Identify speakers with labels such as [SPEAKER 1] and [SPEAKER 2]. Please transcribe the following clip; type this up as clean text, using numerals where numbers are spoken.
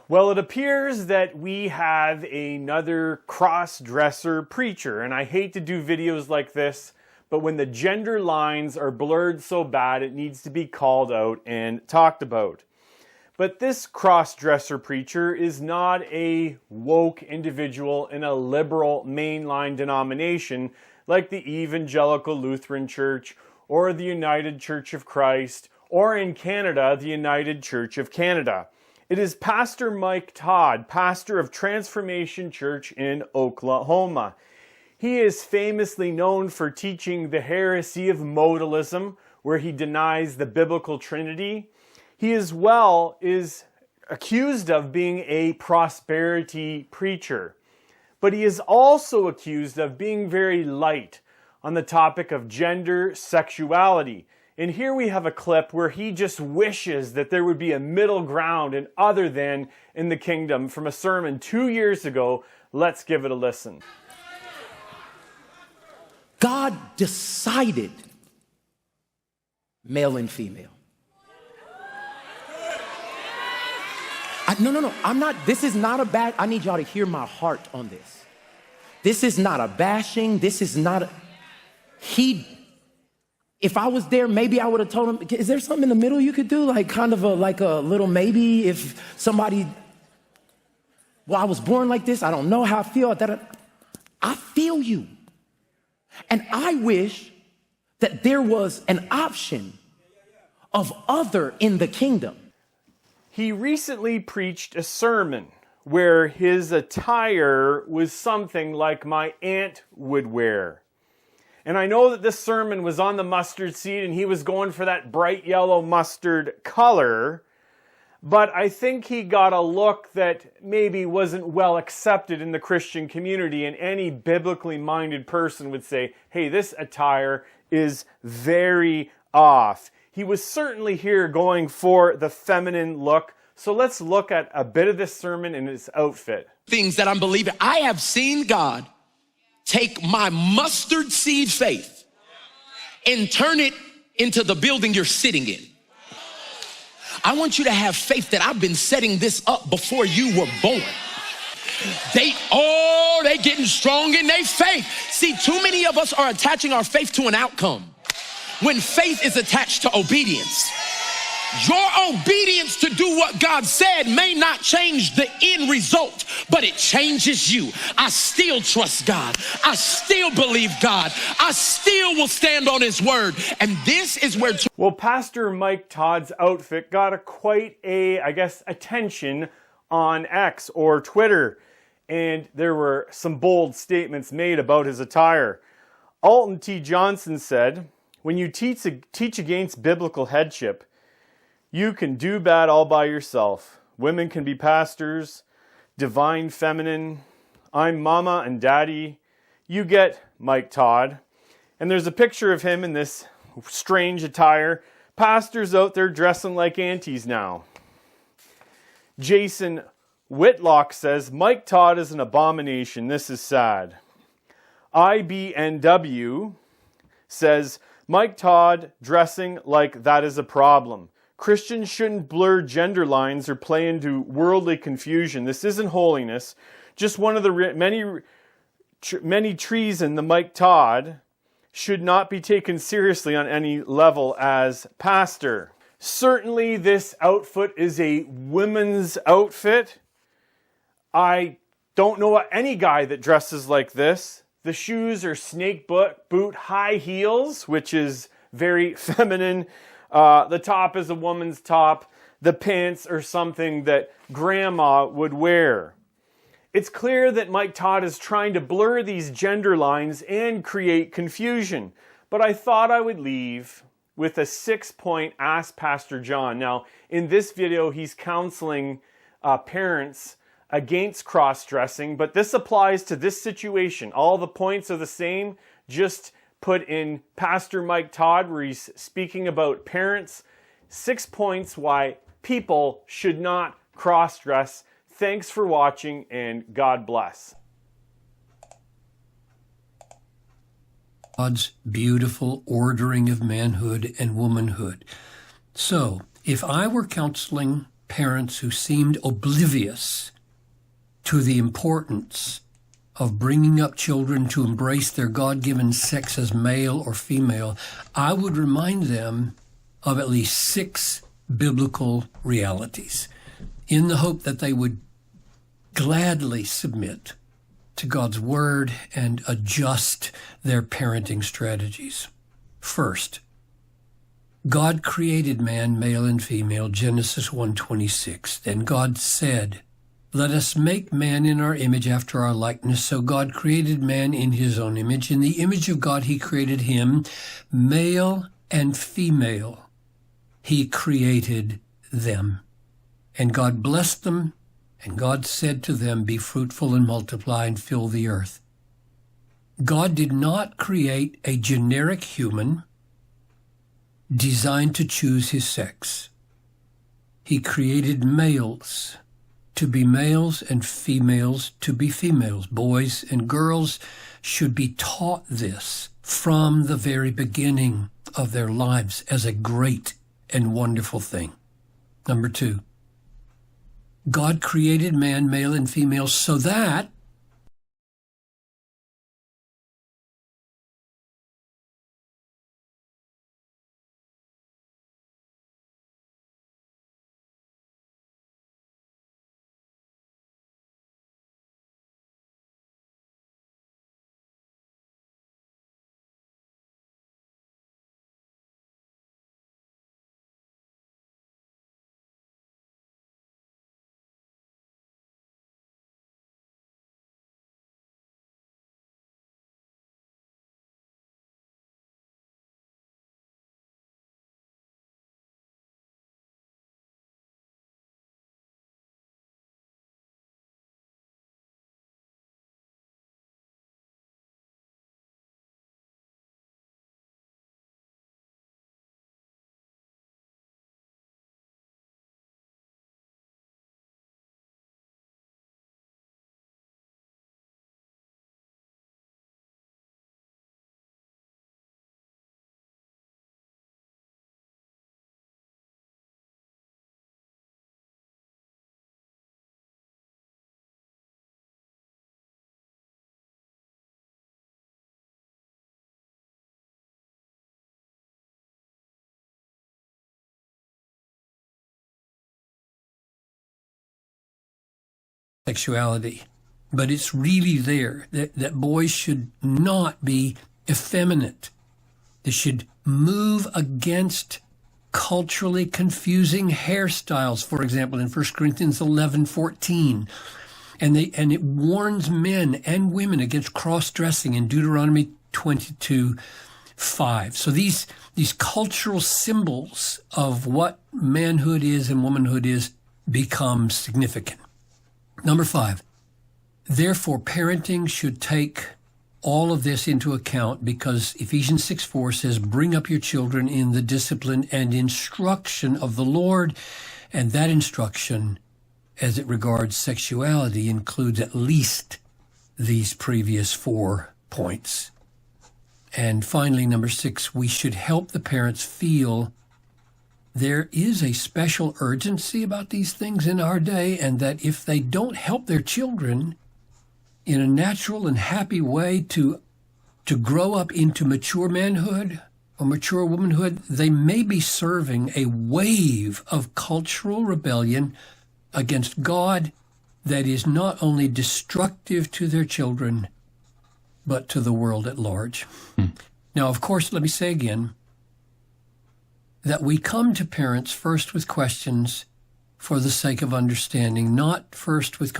[SPEAKER 1] Well, it appears that we have another cross-dresser preacher, and I hate to do videos like this, but when the gender lines are blurred so bad, it needs to be called out and talked about. But this cross-dresser preacher is not a woke individual in a liberal mainline denomination like the Evangelical Lutheran Church or the United Church of Christ, or in Canada, the United Church of Canada. It is Pastor Mike Todd, pastor of Transformation Church in Oklahoma. He is famously known for teaching the heresy of modalism, where he denies the biblical Trinity. He as well is accused of being a prosperity preacher. But he is also accused of being very light on the topic of gender, sexuality. And here we have a clip where he just wishes that there would be a middle ground and other than in the kingdom from a sermon 2 years ago. Let's give it a listen.
[SPEAKER 2] God decided male and female. This is not a bad, I need y'all to hear my heart on this. This is not a bashing, if I was there, maybe I would have told him, is there something in the middle you could do? Like kind of a little maybe if somebody, well, I was born like this. I don't know how I feel. I feel you. And I wish that there was an option of other in the kingdom.
[SPEAKER 1] He recently preached a sermon where his attire was something like my aunt would wear. And I know that this sermon was on the mustard seed and he was going for that bright yellow mustard color, but I think he got a look that maybe wasn't well accepted in the Christian community, and any biblically minded person would say, hey, this attire is very off. He was certainly here going for the feminine look, so let's look at a bit of this sermon and his outfit.
[SPEAKER 2] Things that I'm believing. I have seen God take my mustard seed faith and turn it into the building you're sitting in. I want you to have faith that I've been setting this up before you were born. They getting strong in their faith. See, too many of us are attaching our faith to an outcome when faith is attached to obedience. Your obedience to do what God said may not change the end result, but it changes you. I still trust God. I still believe God. I still will stand on his word. And this is where...
[SPEAKER 1] Well, Pastor Mike Todd's outfit got quite attention on X or Twitter. And there were some bold statements made about his attire. Alton T. Johnson said, when you teach against biblical headship, you can do bad all by yourself. Women can be pastors, divine feminine. I'm mama and daddy. You get Mike Todd. And there's a picture of him in this strange attire. Pastors out there dressing like aunties now. Jason Whitlock says, Mike Todd is an abomination. This is sad. IBNW says, Mike Todd dressing like that is a problem. Christians shouldn't blur gender lines or play into worldly confusion. This isn't holiness. Just one of the many treason. The Mike Todd should not be taken seriously on any level as pastor. Certainly this outfit is a women's outfit. I don't know any guy that dresses like this. The shoes are snake boot high heels, which is very feminine. The top is a woman's top. The pants are something that grandma would wear. It's clear that Mike Todd is trying to blur these gender lines and create confusion. But I thought I would leave with a 6-point Ask Pastor John. Now, in this video, he's counseling parents against cross-dressing, but this applies to this situation. All the points are the same, just put in Pastor Mike Todd, where he's speaking about parents. 6 points why people should not cross-dress. Thanks for watching, and God bless.
[SPEAKER 3] God's beautiful ordering of manhood and womanhood. So, if I were counseling parents who seemed oblivious to the importance of bringing up children to embrace their God-given sex as male or female, I would remind them of at least 6 biblical realities in the hope that they would gladly submit to God's word and adjust their parenting strategies. First, God created man, male and female, Genesis 1:26. Then God said, "Let us make man in our image after our likeness." So God created man in his own image. In the image of God, he created him, male and female. He created them. And God blessed them, and God said to them, "Be fruitful and multiply and fill the earth." God did not create a generic human designed to choose his sex. He created males to be males and females to be females. Boys and girls should be taught this from the very beginning of their lives as a great and wonderful thing. Number 2, God created man, male and female, so that sexuality, but it's really there, that boys should not be effeminate. They should move against culturally confusing hairstyles, for example, in 1 Corinthians 11:14. And it warns men and women against cross-dressing in Deuteronomy 22:5. So these cultural symbols of what manhood is and womanhood is become significant. Number 5, therefore, parenting should take all of this into account because Ephesians 6:4 says, "Bring up your children in the discipline and instruction of the Lord." And that instruction, as it regards sexuality, includes at least these previous 4 points. And finally, number 6, we should help the parents feel there is a special urgency about these things in our day, and that if they don't help their children in a natural and happy way to grow up into mature manhood or mature womanhood, they may be serving a wave of cultural rebellion against God that is not only destructive to their children, but to the world at large. Now, of course, let me say again, that we come to parents first with questions for the sake of understanding, not first with